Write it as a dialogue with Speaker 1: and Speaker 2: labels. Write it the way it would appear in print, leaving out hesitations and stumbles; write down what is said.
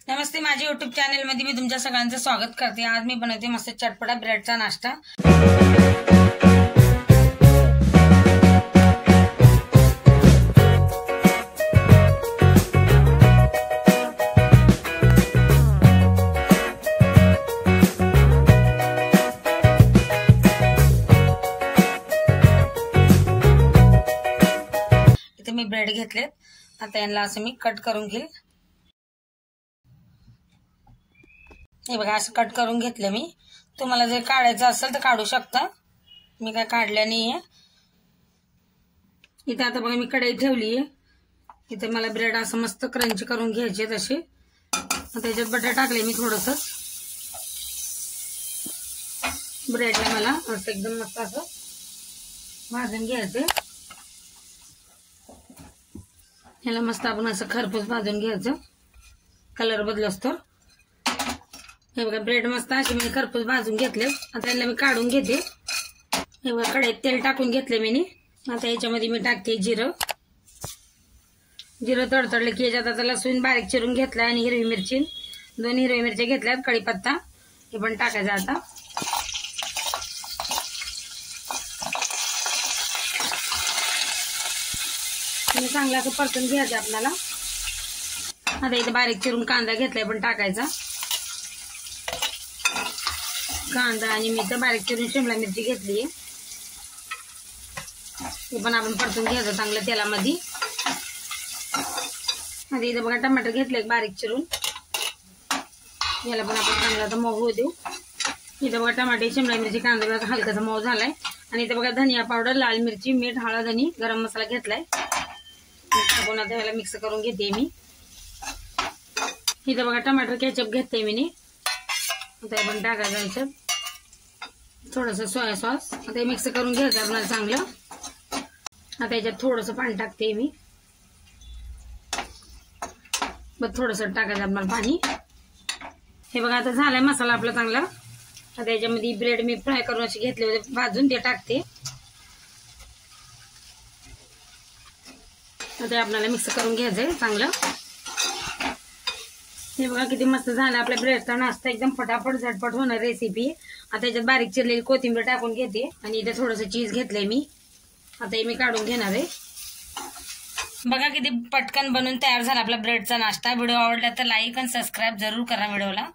Speaker 1: नमस्ते, माझ्या YouTube channel मध्ये मी तुमच्या सगळ्यांचं स्वागत करते। आज मी बनवते मस्त चटपटा ब्रेडचा नाश्ता। इथे मी ब्रेड घेतलेत, आता यांना असं मी कट करून घेईल। हे बघा, असं कट करून घेतलं मी। तुम्हाला जर काढायचं असेल तर काढू शकता, मी काय काढलं नाहीये। इथे आता बघा मी कढई ठेवली आहे। इथे मला ब्रेड असं मस्त क्रंची करून घ्यायचे तसे। त्याच्यात बटर टाकले मी थोडंसं। ब्रेडला मला असं एकदम मस्त असं भाजून घ्यायचे। ह्याला मस्त आपण असं खरपूस भाजून घ्यायचं, कलर बदलस तर। हे बघा, ब्रेड मस्त असे मी खरपूस भाजून घेतले। आता याला मी काढून घेते। हे बघा, कढईत तेल टाकून घेतले मी। आता याच्यामध्ये मी टाकते जिरं। जिरं तडतडले की याच्यात आता लसूण बारीक चिरून घेतला आणि हिरवी मिरची 2 हिरवी मिरच्या घेतल्यात, कढीपत्ता हे पण टाकायचा। आता चांगला असं परतून घ्यायचं आपल्याला। आता इथे बारीक चिरून कांदा घेतलाय, पण टाकायचा कांदा। आणि मी तर बारीक चिरून शिमला मिरची घेतली आहे, ते पण आपण परतून घ्यायचं चांगलं तेलामध्ये। आता इथे बघा टमाटर घेतले बारीक चिरून, याला पण आपण चांगला तर मऊ होऊ देऊ। इथे बघा टमाटे, शिमला मिरची, कांदा हलकासा मऊ झालाय। आणि इथे बघा धनिया पावडर, लाल मिरची, मीठ, हळद आणि गरम मसाला घेतलाय। टाकून आता याला मिक्स करून घेते मी। इथे बघा टमाटर केचप घेते मी। आता आपण टाकायचं थोडंसं सोया सॉस। आता हे मिक्स करून घ्यायचं आपल्याला चांगलं। आता याच्यात थोडंसं पाणी टाकते मी, बस थोडंसं टाकायचं आपल्याला पाणी। हे बघा, आता झालाय मसाला आपला चांगला। आता याच्यामध्ये ब्रेड मी फ्राय करून असे घेतले होते भाजून, ते टाकते। आता आपल्याला मिक्स करून घ्यायचंय चांगलं। हे बघा किती मस्त झालं आपल्या ब्रेडचा नाश्ता, एकदम फटाफट झटपट होणार रेसिपी। आता याच्यात बारीक चिरलेली कोथिंबीर टाकून घेते आणि इथे थोडंसं चीज घेतलंय मी। आता हे मी काढून घेणार आहे। बघा किती पटकन बनून तयार झाला आपला ब्रेडचा नाश्ता। व्हिडिओ आवडला तर लाईक आणि सबस्क्राईब जरूर करा व्हिडिओला।